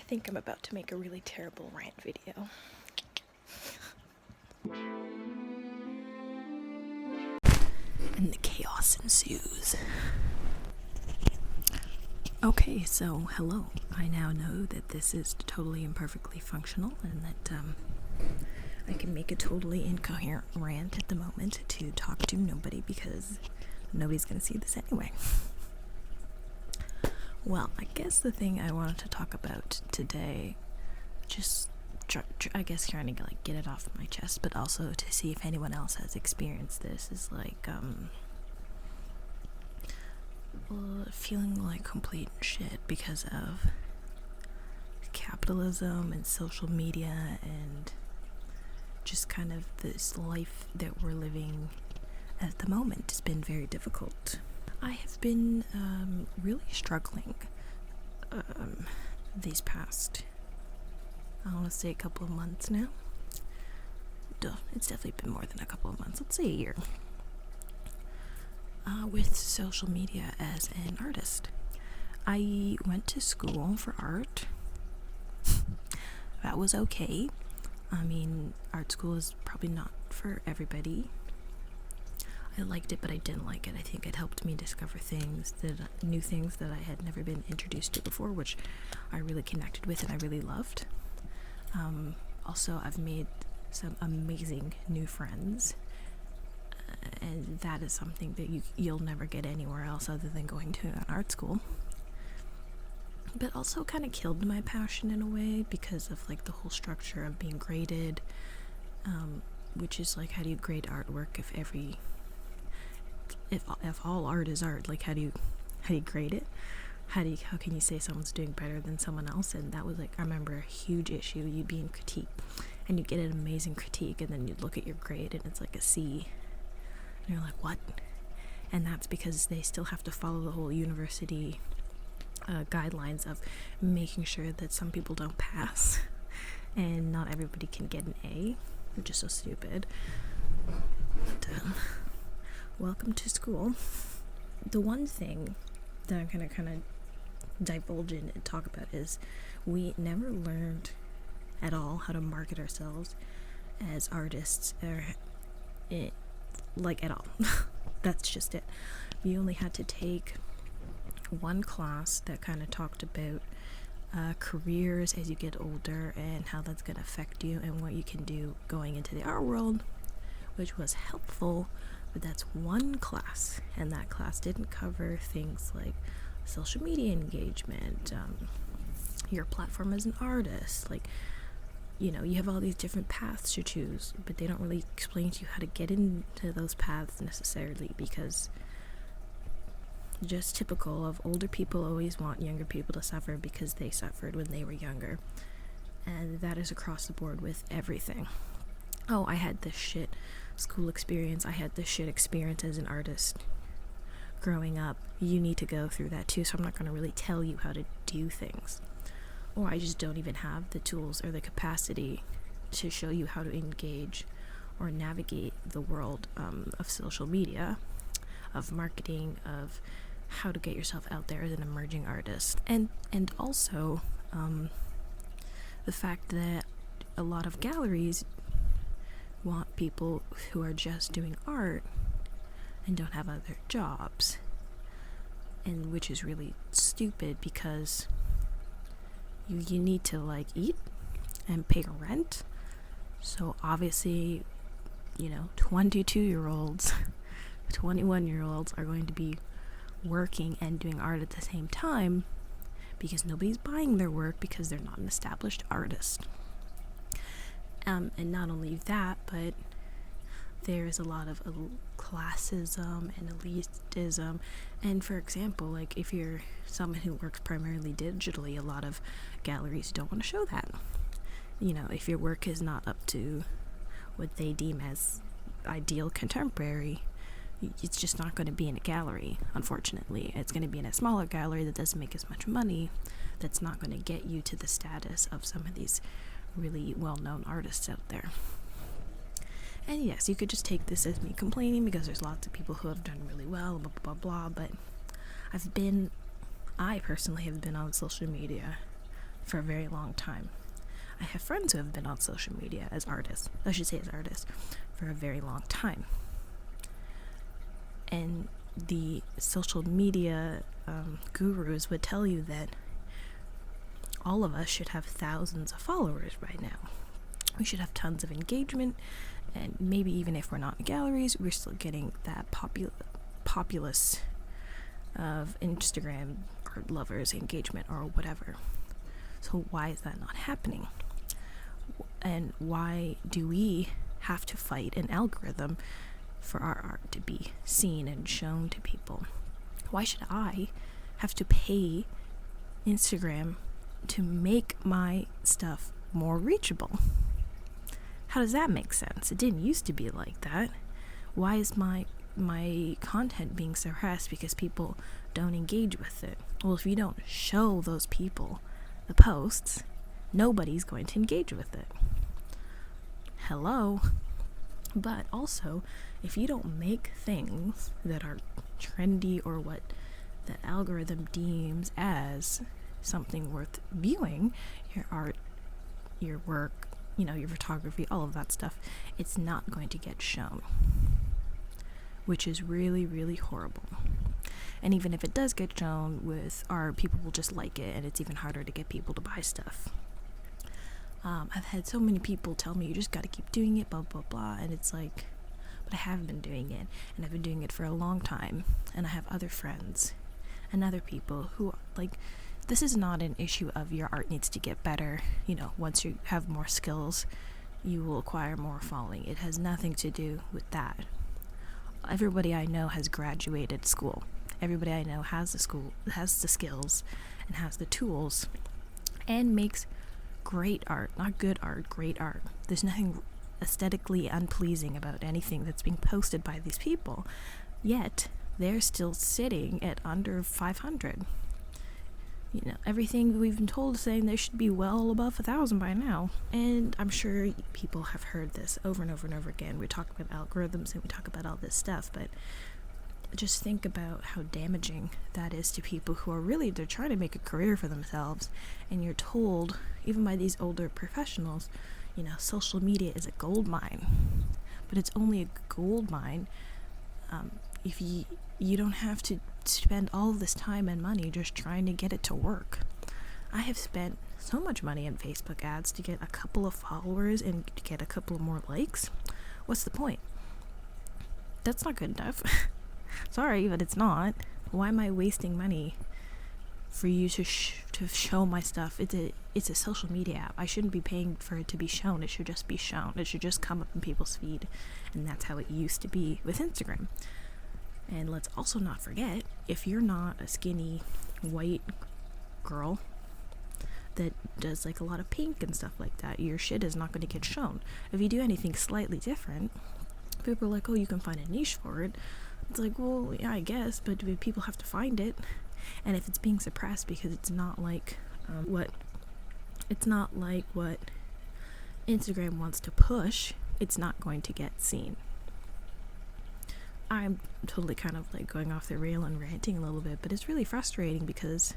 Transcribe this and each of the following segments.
think I'm about to make a really terrible rant video. And the chaos ensues. Okay, so hello. I now know that this is totally imperfectly functional and that I can make a totally incoherent rant at the moment to talk to nobody because nobody's going to see this anyway. Well, I guess the thing I wanted to talk about today, just I guess trying to like get it off my chest, but also to see if anyone else has experienced this, is like feeling like complete shit because of capitalism and social media and just kind of this life that we're living at the moment. It's been very difficult. I have been really struggling these past, I want to say, a couple of months now. It's definitely been more than a couple of months. Let's say a year. With social media as an artist. I went to school for art. That was okay. I mean, art school is probably not for everybody. I liked it, but I didn't like it. I think it helped me discover new things that I had never been introduced to before, which I really connected with and I really loved. Also, I've made some amazing new friends, and that is something that you'll never get anywhere else other than going to an art school. But also kind of killed my passion in a way because of like the whole structure of being graded, which is like, how do you grade artwork if all art is art? Like, how do you grade it? How can you say someone's doing better than someone else? And that was like, I remember a huge issue. You'd be in critique and you'd get an amazing critique, and then you'd look at your grade and it's like a C, and you're like, what? And that's because they still have to follow the whole university guidelines of making sure that some people don't pass and not everybody can get an A, which is so stupid. But, welcome to school. The one thing that I'm gonna kind of divulge in and talk about is we never learned at all how to market ourselves as artists, or like at all. That's just it. We only had to take one class that kind of talked about careers as you get older and how that's going to affect you and what you can do going into the art world, which was helpful, but that's one class, and that class didn't cover things like social media engagement, your platform as an artist. Like, you know, you have all these different paths to choose, but they don't really explain to you how to get into those paths necessarily, because just typical of older people always want younger people to suffer because they suffered when they were younger. And that is across the board with everything. Oh, I had this shit school experience. I had this shit experience as an artist growing up. You need to go through that too, so I'm not going to really tell you how to do things. Or I just don't even have the tools or the capacity to show you how to engage or navigate the world of social media, of marketing, of how to get yourself out there as an emerging artist. And also the fact that a lot of galleries want people who are just doing art and don't have other jobs, and which is really stupid because you need to like eat and pay rent. So obviously, you know, 22-year-olds 21-year-olds are going to be working and doing art at the same time because nobody's buying their work because they're not an established artist. And not only that, but there's a lot of classism and elitism. And for example, like if you're someone who works primarily digitally, a lot of galleries don't want to show that. You know, if your work is not up to what they deem as ideal contemporary, it's just not going to be in a gallery, unfortunately. It's going to be in a smaller gallery that doesn't make as much money, that's not going to get you to the status of some of these really well-known artists out there. And yes, you could just take this as me complaining because there's lots of people who have done really well, blah, blah, blah, blah, but I personally have been on social media for a very long time. I have friends who have been on social media as artists, for a very long time. And the social media gurus would tell you that all of us should have thousands of followers right now. We should have tons of engagement, and maybe even if we're not in galleries, we're still getting that populace of Instagram or lovers engagement or whatever. So why is that not happening? And why do we have to fight an algorithm for our art to be seen and shown to people? Why should I have to pay Instagram to make my stuff more reachable? How does that make sense? It didn't used to be like that. Why is my content being suppressed because people don't engage with it? Well, if you don't show those people the posts, nobody's going to engage with it. Hello? But also, if you don't make things that are trendy or what the algorithm deems as something worth viewing, your art, your work, your photography, all of that stuff, it's not going to get shown, which is really, really horrible. And even if it does get shown with art, people will just like it, and it's even harder to get people to buy stuff. I've had so many people tell me, you just got to keep doing it, blah, blah, blah, and it's like, but I have been doing it, and I've been doing it for a long time, and I have other friends and other people who, this is not an issue of your art needs to get better. Once you have more skills, you will acquire more following. It has nothing to do with that. Everybody I know has graduated school. Everybody I know has the skills, and has the tools, and makes great art. Not good art, great art. There's nothing aesthetically unpleasing about anything that's being posted by these people. Yet, they're still sitting at under 500. Everything we've been told is saying they should be well above 1,000 by now. And I'm sure people have heard this over and over and over again. We talk about algorithms and we talk about all this stuff, but just think about how damaging that is to people who are they're trying to make a career for themselves, and you're told, even by these older professionals, social media is a gold mine. But it's only a gold mine if you don't have to spend all of this time and money just trying to get it to work. I have spent so much money on Facebook ads to get a couple of followers and to get a couple of more likes. What's the point? That's not good enough. Sorry, but it's not. Why am I wasting money for you to show my stuff? It's a social media app. I shouldn't be paying for it to be shown. It should just be shown. It should just come up in people's feed. And that's how it used to be with Instagram. And let's also not forget, if you're not a skinny white girl that does a lot of pink and stuff like that, your shit is not going to get shown. If you do anything slightly different, people are like, oh, you can find a niche for it. It's like, well, yeah, I guess, but people have to find it. And if it's being suppressed because it's not like what Instagram wants to push, it's not going to get seen. I'm totally kind of going off the rail and ranting a little bit, but it's really frustrating because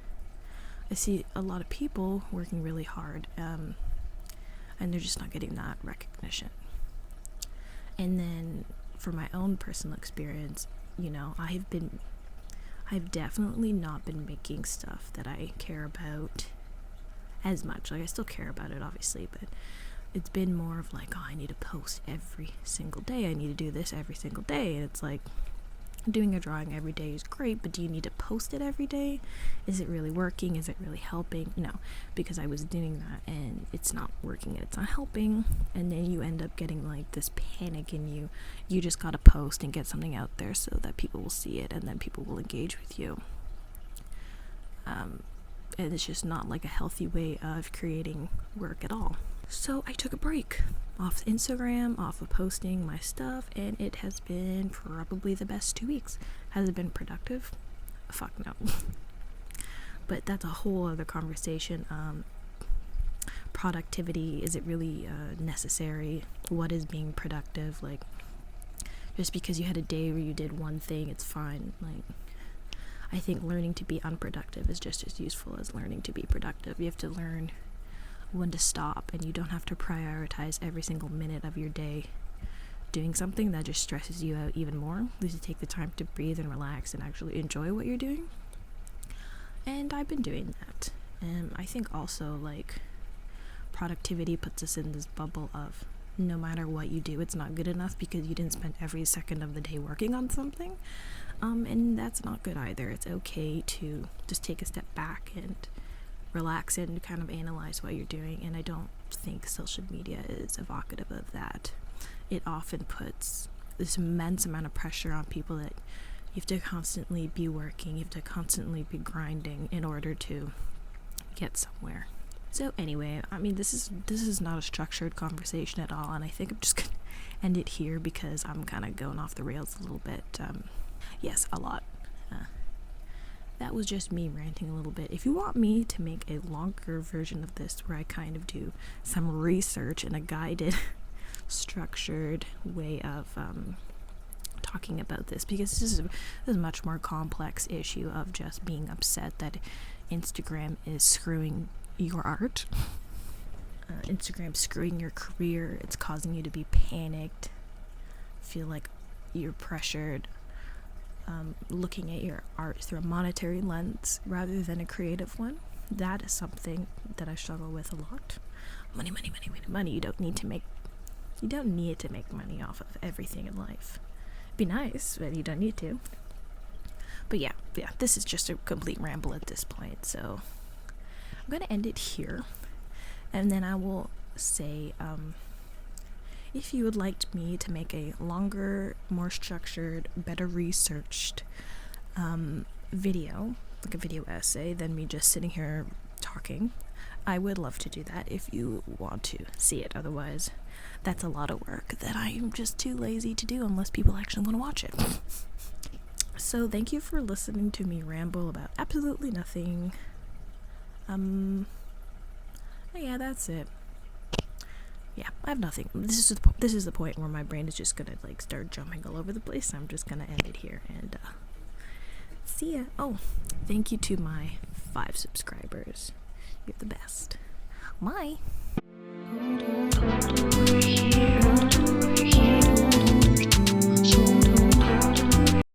I see a lot of people working really hard, and they're just not getting that recognition. And then for my own personal experience, I've definitely not been making stuff that I care about as much. I still care about it, obviously, but it's been more of I need to post every single day. I need to do this every single day. And it's doing a drawing every day is great, but do you need to post it every day? Is it really working? Is it really helping? No, because I was doing that and it's not working and it's not helping. And then you end up getting this panic in you. You just gotta post and get something out there so that people will see it and then people will engage with you. And it's just not a healthy way of creating work at all. So I took a break off Instagram, off of posting my stuff, and it has been probably the best 2 weeks. Has it been productive? Fuck no. But that's a whole other conversation. Productivity, is it really necessary? What is being productive? Just because you had a day where you did one thing, it's fine. I think learning to be unproductive is just as useful as learning to be productive. You have to learn when to stop, and you don't have to prioritize every single minute of your day doing something that just stresses you out even more. You have to take the time to breathe and relax and actually enjoy what you're doing. And I've been doing that. And I think also, like, productivity puts us in this bubble of no matter what you do, it's not good enough because you didn't spend every second of the day working on something. And that's not good either. It's okay to just take a step back and relax and kind of analyze what you're doing. And I don't think social media is evocative of that. It often puts this immense amount of pressure on people that you have to constantly be working, you have to constantly be grinding in order to get somewhere. So anyway, I mean, this is not a structured conversation at all, and I think I'm just gonna end it here because I'm kind of going off the rails a little bit. Yes, a lot. That was just me ranting a little bit. If you want me to make a longer version of this where I kind of do some research in a guided, structured way of talking about this, because this is a much more complex issue of just being upset that Instagram is screwing your art. Instagram screwing your career. It's causing you to be panicked, feel like you're pressured, looking at your art through a monetary lens rather than a creative one. That is something that I struggle with a lot. Money. You don't need to make money off of everything in life. It'd be nice, but you don't need to. But yeah, this is just a complete ramble at this point, so I'm going to end it here, and then I will say, if you would like me to make a longer, more structured, better researched video, like a video essay, than me just sitting here talking, I would love to do that if you want to see it. Otherwise, that's a lot of work that I'm just too lazy to do unless people actually want to watch it. So thank you for listening to me ramble about absolutely nothing. Yeah, that's it. Yeah, I have nothing. This is the point where my brain is just gonna like start jumping all over the place. I'm just gonna end it here and see ya. Oh, thank you to my 5 subscribers. You're the best. Bye.